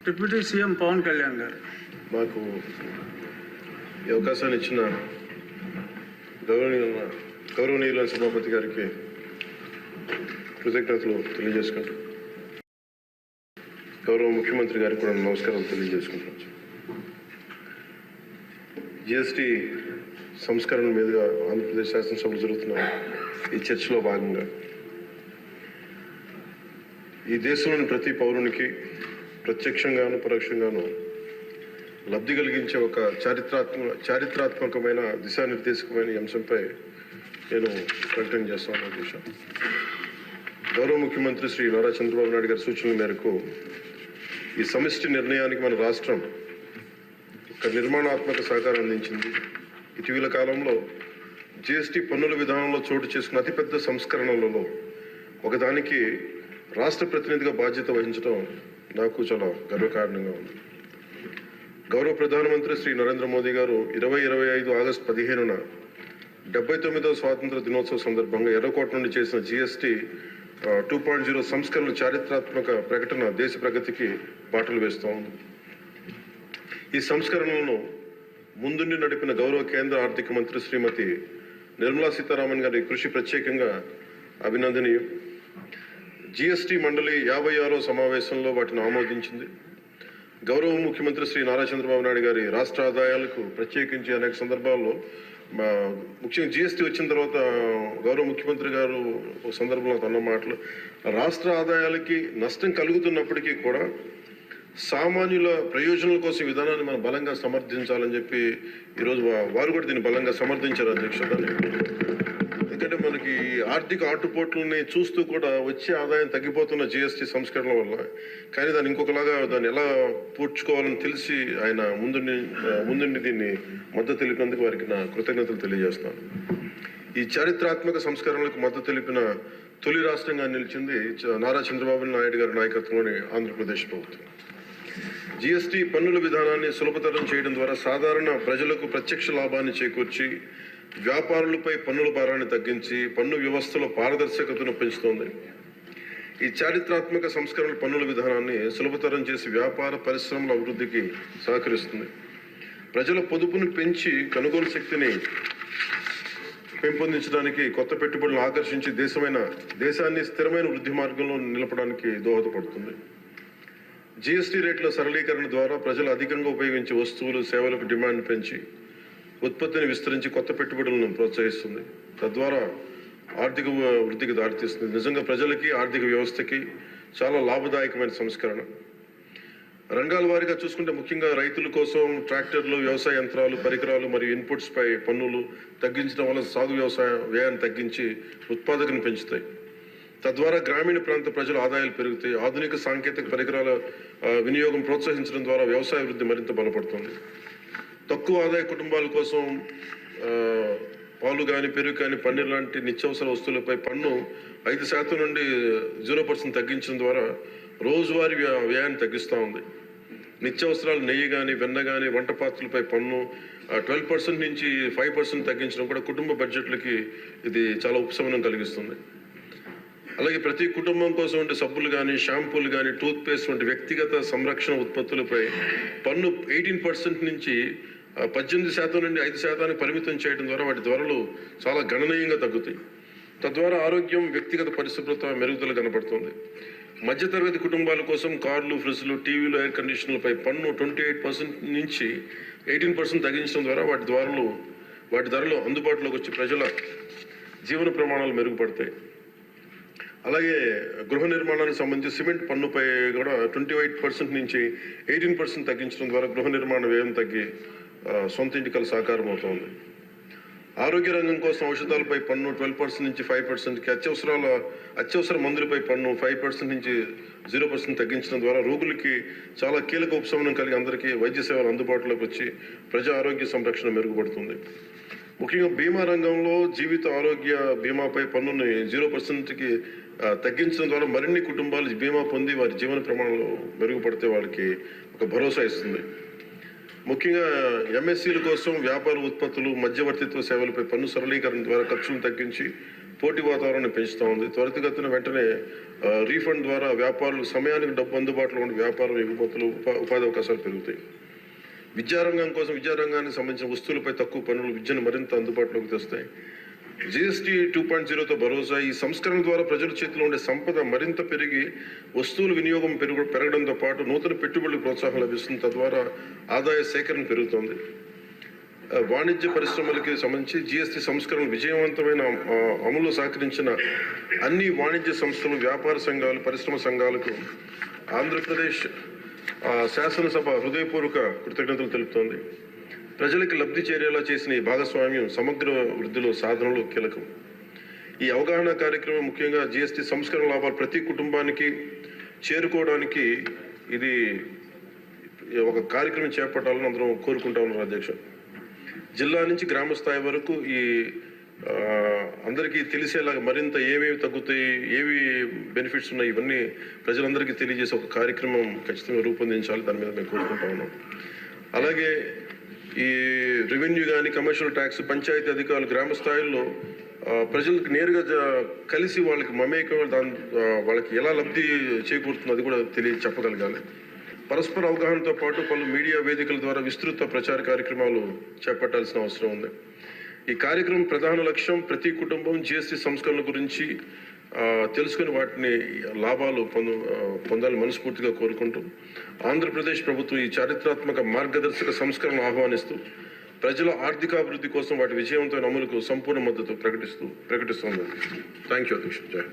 Deputy CM Pawan Kalyan గారు మాకు ఈ అవకాశాన్ని ఇచ్చిన గౌరవనీయుల సభాపతి గారికి కృతజ్ఞతలు తెలియజేసుకుంటూ గౌరవ ముఖ్యమంత్రి గారికి కూడా నమస్కారాలు తెలియజేసుకుంటున్నాను. జిఎస్టీ సంస్కరణ మీదుగా ఆంధ్రప్రదేశ్ శాసనసభలో జరుగుతున్న ఈ చర్చలో భాగంగా ఈ దేశంలోని ప్రతి పౌరునికి ప్రత్యక్షంగాను పరోక్షంగాను లబ్ధి కలిగించే ఒక చారిత్రాత్మకమైన దిశానిర్దేశకమైన అంశంపై నేను ప్రకటన చేస్తాను. ఉద్దేశం గౌరవ ముఖ్యమంత్రి శ్రీ నారా చంద్రబాబు నాయుడు గారి సూచనల మేరకు ఈ సమిష్టి నిర్ణయానికి మన రాష్ట్రం ఒక నిర్మాణాత్మక సహకారం అందించింది. ఇటీవల కాలంలో జిఎస్టీ పన్నుల విధానంలో చోటు చేసుకున్న అతిపెద్ద సంస్కరణలలో ఒకదానికి రాష్ట్ర ప్రతినిధిగా బాధ్యత వహించడం నాకు చాలా గర్వకారణంగా ఉంది. గౌరవ ప్రధానమంత్రి శ్రీ నరేంద్ర మోదీ గారు 2025 ఆగస్టు 15న 79వ స్వాతంత్ర దినోత్సవ సందర్భంగా ఎర్రకోట నుండి చేసిన జిఎస్టీ 2.0 సంస్కరణల చారిత్రాత్మక ప్రకటన దేశ ప్రగతికి బాటలు వేస్తూ ఉంది. ఈ సంస్కరణలను ముందుండి నడిపిన గౌరవ కేంద్ర ఆర్థిక మంత్రి శ్రీమతి నిర్మలా సీతారామన్ గారి కృషి ప్రత్యేకంగా అభినందనీయం. జిఎస్టీ మండలి 56వ సమావేశంలో వాటిని ఆమోదించింది. గౌరవ ముఖ్యమంత్రి శ్రీ నారా చంద్రబాబు నాయుడు గారి రాష్ట్ర ఆదాయాలకు ప్రత్యేకించి అనేక సందర్భాల్లో ముఖ్యంగా జిఎస్టీ వచ్చిన తర్వాత గౌరవ ముఖ్యమంత్రి గారు ఒక సందర్భంలో అన్న మాటలు రాష్ట్ర ఆదాయాలకి నష్టం కలుగుతున్నప్పటికీ కూడా సామాన్యుల ప్రయోజనాల కోసం విధానాన్ని మనం బలంగా సమర్థించాలని చెప్పి ఈరోజు వారు కూడా దీన్ని బలంగా సమర్థించారు అధ్యక్షుడు. ఎందుకంటే మనకి ఆర్థిక ఆటుపోట్లని చూస్తూ కూడా వచ్చే ఆదాయం తగ్గిపోతున్న జిఎస్టీ సంస్కరణల వల్ల, కానీ దాన్ని ఇంకొకలాగా దాన్ని ఎలా పూడ్చుకోవాలని తెలిసి ఆయన ముందుండి దీన్ని మద్దతు తెలిపినందుకు వారికి నా కృతజ్ఞతలు తెలియజేస్తాను. ఈ చారిత్రాత్మక సంస్కరణలకు మద్దతు తెలిపిన తొలి రాష్ట్రంగా నిలిచింది నారా చంద్రబాబు నాయుడు గారి నాయకత్వంలోని ఆంధ్రప్రదేశ్ ప్రభుత్వం. జిఎస్టీ పన్నుల విధానాన్ని సులభతరం చేయడం ద్వారా సాధారణ ప్రజలకు ప్రత్యక్ష లాభాన్ని చేకూర్చి వ్యాపారులపై పన్నుల భారాన్ని తగ్గించి పన్ను వ్యవస్థలో పారదర్శకతను పెంచుతోంది. ఈ చారిత్రాత్మక సంస్కరణల పన్నుల విధానాన్ని సులభతరం చేసి వ్యాపార పరిశ్రమల అభివృద్ధికి సహకరిస్తుంది. ప్రజల పొదుపును పెంచి కొనుగోలు శక్తిని పెంపొందించడానికి, కొత్త పెట్టుబడులను ఆకర్షించి దేశాన్ని స్థిరమైన వృద్ధి మార్గంలో నిలపడానికి దోహదపడుతుంది. జిఎస్టీ రేట్ల సరళీకరణ ద్వారా ప్రజలు అధికంగా ఉపయోగించే వస్తువులు సేవలకు డిమాండ్ పెంచి ఉత్పత్తిని విస్తరించి కొత్త పెట్టుబడులను ప్రోత్సహిస్తుంది. తద్వారా ఆర్థిక వృద్ధికి దారితీస్తుంది. నిజంగా ప్రజలకి ఆర్థిక వ్యవస్థకి చాలా లాభదాయకమైన సంస్కరణ. రంగాల వారీగా చూసుకుంటే ముఖ్యంగా రైతుల కోసం ట్రాక్టర్లు, వ్యవసాయ యంత్రాలు, పరికరాలు మరియు ఇన్పుట్స్ పై పన్నులు తగ్గించడం వల్ల సాగు వ్యవసాయ వ్యయాన్ని తగ్గించి ఉత్పాదకను పెంచుతాయి. తద్వారా గ్రామీణ ప్రాంత ప్రజల ఆదాయాలు పెరుగుతాయి. ఆధునిక సాంకేతిక పరికరాల వినియోగం ప్రోత్సహించడం ద్వారా వ్యవసాయ వృద్ధి మరింత బలపడుతుంది. తక్కువ ఆదాయ కుటుంబాల కోసం పాలు కానీ, పెరుగు కానీ, పన్నీర్ లాంటి నిత్యావసర వస్తువులపై పన్ను 5% నుండి 0% తగ్గించడం ద్వారా రోజువారీ వ్యయాన్ని తగ్గిస్తూ ఉంది. నిత్యావసరాలు నెయ్యి కానీ, వెన్న కానీ, వంట పాత్రలపై పన్ను 12% నుంచి 5% తగ్గించడం కూడా కుటుంబ బడ్జెట్లకి ఇది చాలా ఉపశమనం కలిగిస్తుంది. అలాగే ప్రతి కుటుంబం కోసం ఉండే సబ్బులు కానీ, షాంపూలు కానీ, టూత్పేస్ట్ వంటి వ్యక్తిగత సంరక్షణ ఉత్పత్తులపై పన్ను 18% నుంచి 18% నుండి 5% పరిమితం చేయడం ద్వారా వాటి ధరలు చాలా గణనీయంగా తగ్గుతాయి. తద్వారా ఆరోగ్యం, వ్యక్తిగత పరిశుభ్రత మెరుగుదల కనపడుతుంది. మధ్యతరగతి కుటుంబాల కోసం కార్లు, ఫ్రిడ్జ్లు, టీవీలు, ఎయిర్ కండిషనర్లపై పన్ను 28% నుంచి 18% తగ్గించడం ద్వారా వాటి ధరలు అందుబాటులోకి వచ్చి ప్రజల జీవన ప్రమాణాలు మెరుగుపడతాయి. అలాగే గృహ నిర్మాణానికి సంబంధించి సిమెంట్ పన్నుపై కూడా 28% నుంచి 18% తగ్గించడం ద్వారా గృహ నిర్మాణ వ్యయం తగ్గి సొంత ఇంటికల సాకారం అవుతుంది. ఆరోగ్య రంగం కోసం ఔషధాలపై పన్ను 12% నుంచి 5%కి, అత్యవసర మందులపై పన్ను 5% నుంచి 0% తగ్గించడం ద్వారా రోగులకి చాలా కీలక ఉపశమనం కలిగి అందరికీ వైద్య సేవలు అందుబాటులోకి వచ్చి ప్రజా ఆరోగ్య సంరక్షణ మెరుగుపడుతుంది. ముఖ్యంగా బీమా రంగంలో జీవిత ఆరోగ్య బీమాపై పన్నుని 0%కి తగ్గించడం ద్వారా మరిన్ని కుటుంబాలు బీమా పొంది వారి జీవన ప్రమాణాలు మెరుగుపడితే వాళ్ళకి ఒక భరోసా ఇస్తుంది. ముఖ్యంగా ఎంఎస్సీల కోసం వ్యాపార ఉత్పత్తులు, మధ్యవర్తిత్వ సేవలపై పన్ను సరళీకరణ ద్వారా ఖర్చులను తగ్గించి పోటీ వాతావరణాన్ని పెంచుతూ ఉంది. త్వరితగతిన వెంటనే రీఫండ్ ద్వారా వ్యాపారులకు సమయానికి డబ్బు అందుబాటులో ఉండే వ్యాపారం ఎగుమతులు ఉపాధి అవకాశాలు పెరుగుతాయి. విద్యారంగం కోసం విద్యారంగానికి సంబంధించిన వస్తువులపై తక్కువ పన్నులు విద్యను మరింత అందుబాటులోకి తెస్తాయి. GST 2.0తో భరోసా. ఈ సంస్కరణ ద్వారా ప్రజల చేతిలో ఉండే సంపద మరింత పెరిగి వస్తువుల వినియోగం పెరగడంతో పాటు నూతన పెట్టుబడులకు ప్రోత్సాహం లభిస్తుంది. తద్వారా ఆదాయ సేకరణ పెరుగుతోంది. వాణిజ్య పరిశ్రమలకి సంబంధించి GST సంస్కరణ విజయవంతమైన అమలు సహకరించిన అన్ని వాణిజ్య సంస్థలు, వ్యాపార సంఘాలు, పరిశ్రమ సంఘాలకు ఆంధ్రప్రదేశ్ శాసనసభ హృదయపూర్వక కృతజ్ఞతలు తెలుపుతోంది. ప్రజలకు లబ్ధి చేరేలా చేసిన ఈ భాగస్వామ్యం సమగ్ర వృద్ధిలో సాధనలో కీలకం. ఈ అవగాహన కార్యక్రమం ముఖ్యంగా GST సంస్కరణ లాభాలు ప్రతి కుటుంబానికి చేరుకోవడానికి ఇది ఒక కార్యక్రమం చేపట్టాలని అందరం కోరుకుంటా ఉన్నారు అధ్యక్ష. జిల్లా నుంచి గ్రామ స్థాయి వరకు ఈ అందరికీ తెలిసేలాగా మరింత ఏమేమి తగ్గుతాయి, ఏవి బెనిఫిట్స్ ఉన్నాయి, ఇవన్నీ ప్రజలందరికీ తెలియజేసే ఒక కార్యక్రమం ఖచ్చితంగా రూపొందించాలి. దాని మీద మేము కోరుకుంటా ఉన్నాం. అలాగే ఈ రెవెన్యూ కానీ, కమర్షియల్ ట్యాక్స్, పంచాయతీ అధికారులు గ్రామ స్థాయిల్లో ప్రజలకు నేరుగా కలిసి వాళ్ళకి మమేకం వాళ్ళకి ఎలా లబ్ధి చేకూరుతుందో అది కూడా చెప్పగలగాలి. పరస్పర అవగాహనతో పాటు పలు మీడియా వేదికల ద్వారా విస్తృత ప్రచార కార్యక్రమాలు చేపట్టాల్సిన అవసరం ఉంది. ఈ కార్యక్రమం ప్రధాన లక్ష్యం ప్రతి కుటుంబం GST సంస్కరణ గురించి తెలుసుకుని వాటిని లాభాలు పొందాలని మనస్ఫూర్తిగా కోరుకుంటూ ఆంధ్రప్రదేశ్ ప్రభుత్వం ఈ చారిత్రాత్మక మార్గదర్శక సంస్కరణ ఆహ్వానిస్తూ ప్రజల ఆర్థికాభివృద్ధి కోసం వాటి విజయవంతమైన అమలుకు సంపూర్ణ మద్దతు ప్రకటిస్తుంది. థ్యాంక్ యూ అధ్యక్ష. జై.